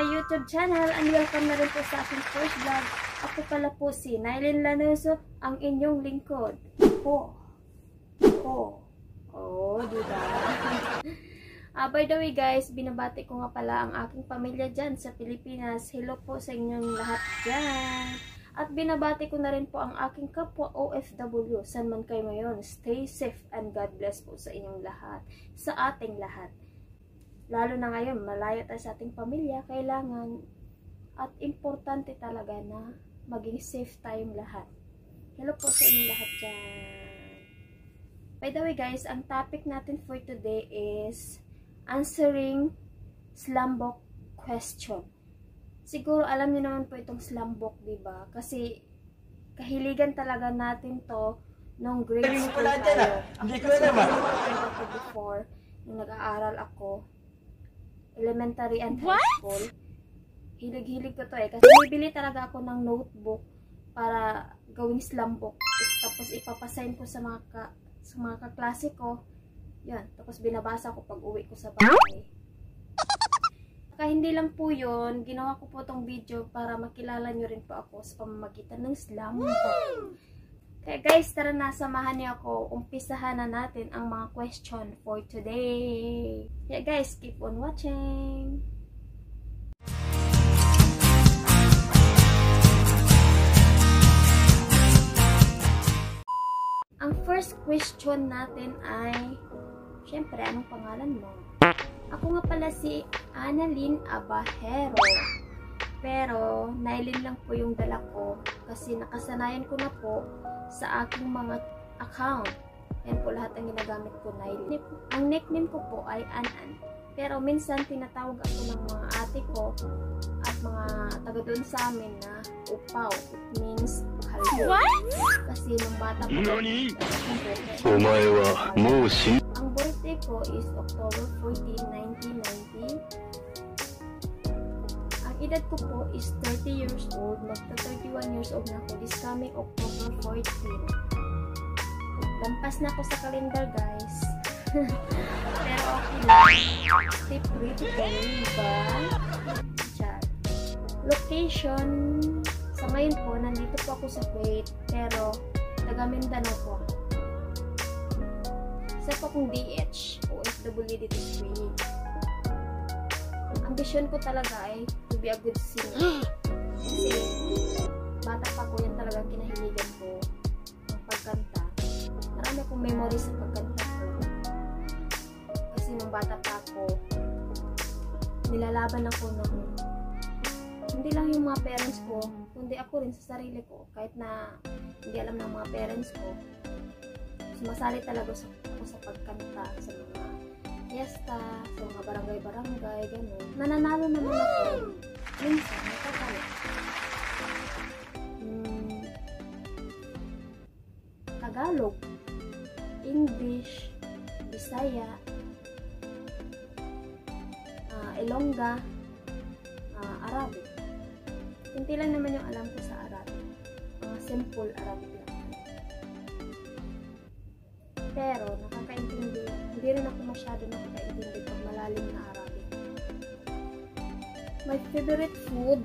my YouTube channel and welcome na rin po sa aking first vlog. Ako pala po si Nylin Lanuso, ang inyong lingkod. Diba? By the way guys, binabati ko nga pala ang aking pamilya dyan sa Pilipinas. Hello po sa inyong lahat dyan. At binabati ko na rin po ang aking kapwa OFW. San man kayo ngayon, stay safe and God bless po sa inyong lahat. Sa ating lahat. Lalo na ngayon, malayo tayo sa ating pamilya, kailangan at importante talaga na maging safe tayong lahat. Hello po sa inyong lahat dyan. By the way guys, ang topic natin for today is answering slumbook question. Siguro alam niyo naman po itong slumbook, diba? Kasi kahiligan talaga natin to nung grade school tayo. Hindi ko naman. Before, nung nag-aaral ako, elementary and high school, hilig-hilig ko to eh. Kasi bibili talaga ako ng notebook para gawing slumbook. Tapos ipapasign ko sa mga kaklase ko. Yan. Tapos binabasa ko pag uwi ko sa bahay. Kaya hindi lang po yun, ginawa ko po tong video para makilala nyo rin po ako sa pamamagitan ng slumbook. Kaya guys, tara na, samahan niyo ako. Umpisahan na natin ang mga question for today. Kaya guys, keep on watching. Ang first question natin ay, syempre, anong pangalan mo? Ako nga pala si Annalyn Abahero. Pero, Nylin lang po yung dala ko kasi nakasanayan ko na po sa aking mga account. Yan po lahat ang ginagamit ko, Nylin. Ang nickname ko po ay Anan. Pero minsan tinatawag ako ng mga ate ko at mga taga doon sa amin na Upaw. It means haldo. Kasi nung bata ko, ang birthday ko is October 14, 1990. Ang edad ko po is 30 years old. Magta 31 years old na ako this coming October 14. Lampas na ako sa calendar guys. Pero okay lang. Stay pretty kayo, diba? Location. Sa ngayon po, nandito po ako sa Kuwait. Pero, taga Mindanao po ako. Isa po akong DH, OFW dito sa Kuwait. Ambisyon ko talaga ay to be a good singer. Kasi, bata pa ko yan talagang kinahiligan ko ang pagkanta. Marami akong memory sa pagkanta ko. Kasi nung bata pa ako, nilalaban ako ng hindi lang yung mga parents ko, kundi ako rin sa sarili ko. Kahit na hindi alam ng mga parents ko, sumasali talaga ako sa pagkanta, sa mga fiesta, sa mga barangay-barangay, gano'n. Nananalo naman ako. Minsan, natatalo. Tagalog, English, Bisaya, Ilongga, Arabic. Kunti lang naman yung alam ko sa Arabic. Mga simple Arabic lang. Pero, nakakaintindi. Hindi rin ako masyado nakakaintindi pag malalim na Arabic. My favorite food.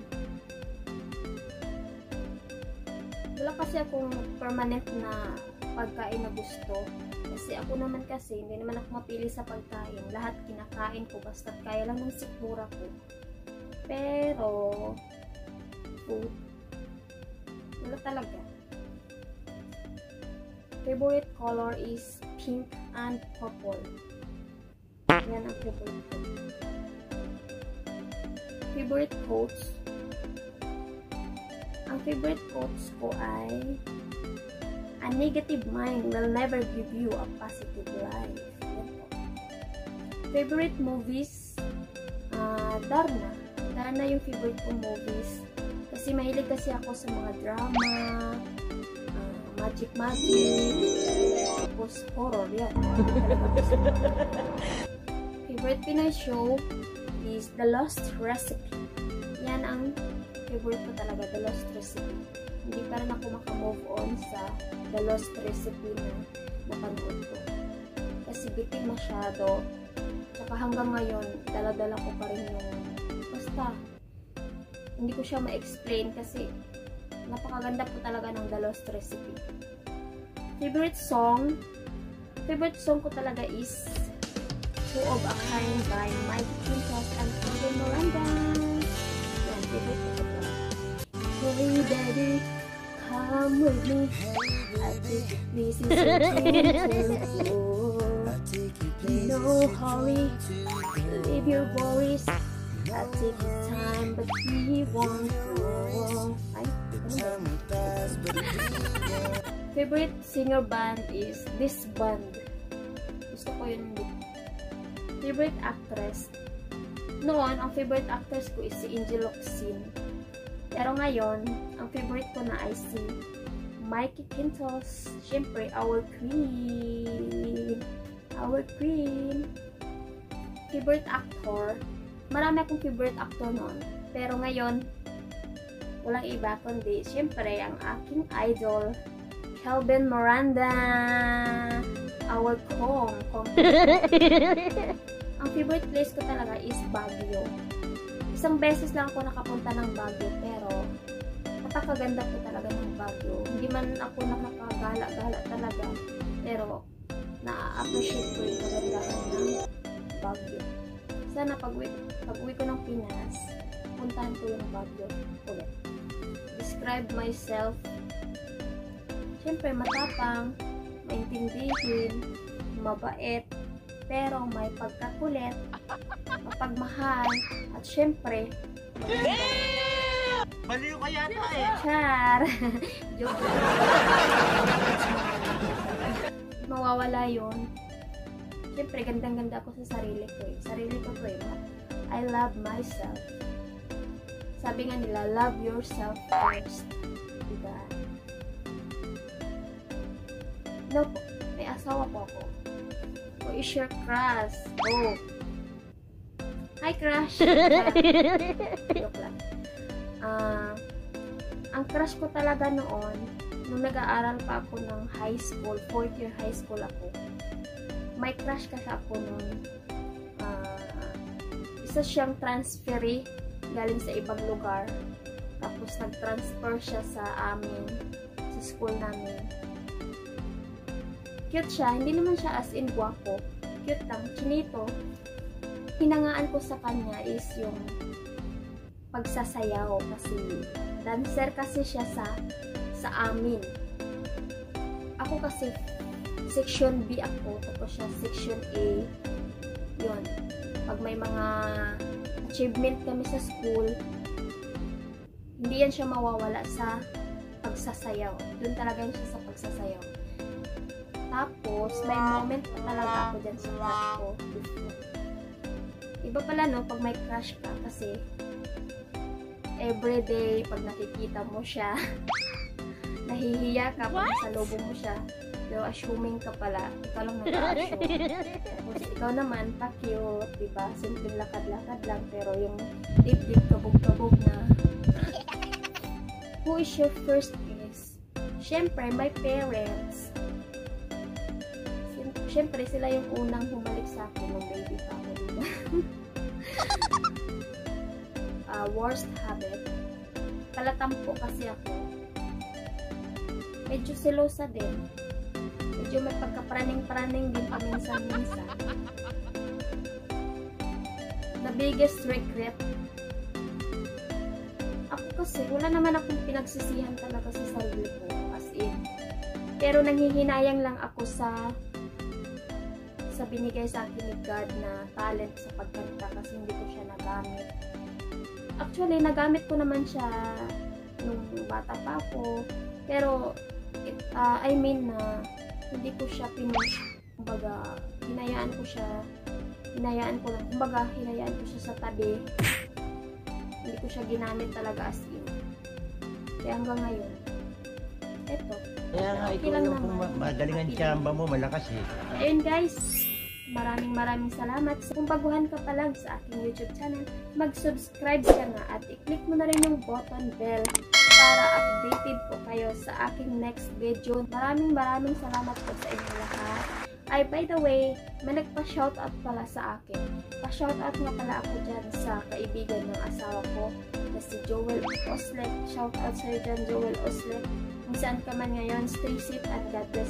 Wala kasi akong permanent na pagkain na gusto. Kasi ako naman kasi, hindi naman ako mapili sa pagkain. Lahat kinakain ko, basta't kaya lang ng sikmura ko. Pero, food, wala talaga. Favorite color is pink and purple. Yan ang favorite ko. Favorite quotes. Ang favorite quotes ko ay, a negative mind will never give you a positive life. Favorite movies, Darna. Darna yung favorite kong movies. Kasi mahilig kasi ako sa mga drama, magic, tapos horror, yan. Favorite Pinoy show is The Lost Recipe. Yan ang favorite ko talaga, The Lost Recipe. Hindi pa rin ako makamove on sa The Lost Recipe na napanood ko. Kasi bitin masyado. Tsaka hanggang ngayon, dala-dala ko pa rin yung basta hindi ko siya ma-explain kasi napakaganda po talaga ng The Lost Recipe. Favorite song ko talaga is Two of a Kind by Mike Quintos and Kevin Miranda. Yan, favorite ko po. Hey daddy, come with me. I think this is your chance to go. No hurry, leave your worries. I take your time, but he won't go. Favorite singer band is this band. Gusto ko yun. Favorite actress. Noon, ang favorite actress ko is si Angel Locsin. Pero ngayon, ang favorite ko na ay si Mikey Quintos. Siyempre, our queen. Our queen. Favorite actor. Marami akong favorite actor noon. Pero ngayon, walang iba kundi, siyempre, ang aking idol, Kevin Miranda. Our Kong. Ang favorite place ko talaga is Baguio. Isang beses lang ako nakapunta ng Baguio, pero napakaganda po talaga ng Baguio. Hindi man ako nakakagala-gala talaga, pero na-appreciate ko yung kagandahan ng Baguio. Sana pag-uwi ko ng Pinas, puntahan ko yung Baguio ulit. Describe myself. Siyempre, matapang, maintindihin, mabait, pero may pagkakulit, mapagmahal, at siyempre, maganda. Baliw ka yata eh. Char! Joke. Mawawala yun. Siyempre, gandang-ganda ako sa sarili ko eh. Sarili ko to eh. I love myself. Sabi nga nila, love yourself first. Diba? No po. May asawa po ako. Who is your crush? Oh. Hi, crush! Joke lang. Ang crush ko talaga noon, nung nag-aaral pa ako ng high school, 4th year high school ako, may crush kasi ako noon. Isa siyang transferee galing sa ibang lugar. Tapos nag-transfer siya sa amin, sa school namin. Cute siya, hindi naman siya as in guwapo. Cute lang, chinito. Hinangaan ko sa kanya is yung pagsasayaw kasi dancer kasi siya sa amin. Ako kasi section B ako, tapos siya section A. Yun. Pag may mga achievement kami sa school, hindi yan siya mawawala sa pagsasayaw. Doon talaga yan siya sa pagsasayaw. Tapos, may moment pa talaga ako dyan sa crush ko before. Iba pala no, pag may crush ka kasi everyday, pag nakikita mo siya, nahihiya ka pag salubong mo siya. Pero assuming ka pala, ikaw lang nag-assume. Tapos ikaw naman, pa-cute, diba? Simpleng lakad-lakad lang, pero yung dip-dip, kabog-kabog na. Who is your first kiss? Siyempre, my parents. Siyempre, sila yung unang humalik sa akin nung baby pa ako, diba? Worst habit. Palatampo kasi ako. Medyo selosa din. Medyo may pagkapraning-praning din paminsan-minsan. The biggest regret. Ako kasi, wala naman akong pinagsisihan talaga sa sarili ko. As in. Pero nanghihinayang lang ako sa binigay sa akin ni God na talent sa pagkanta kasi hindi ko siya nagamit. Actually, nagamit ko naman siya nung bata pa ako. Pero, I mean na hindi ko siya pinush. Kumbaga, hinayaan ko lang. Kumbaga, hinayaan ko siya sa tabi. Hindi ko siya ginamit talaga as in. Kaya hanggang ngayon, eto. Kaya nga, okay ikaw yung magalingan tsamba mo, malakas eh. Ayun guys, maraming salamat. Kung baguhan ka pa lang sa aking YouTube channel, mag-subscribe ka na at i-click mo na rin yung button bell para updated po kayo sa aking next video. Maraming salamat po sa inyo lahat. Ay, by the way, may nagpa-shoutout pala sa akin. Pa-shoutout nga pala ako dyan sa kaibigan ng asawa ko na si Joel Oslep. Shoutout sa'yo dyan, Joel Oslep. Kung saan ka man ngayon, stay safe at God bless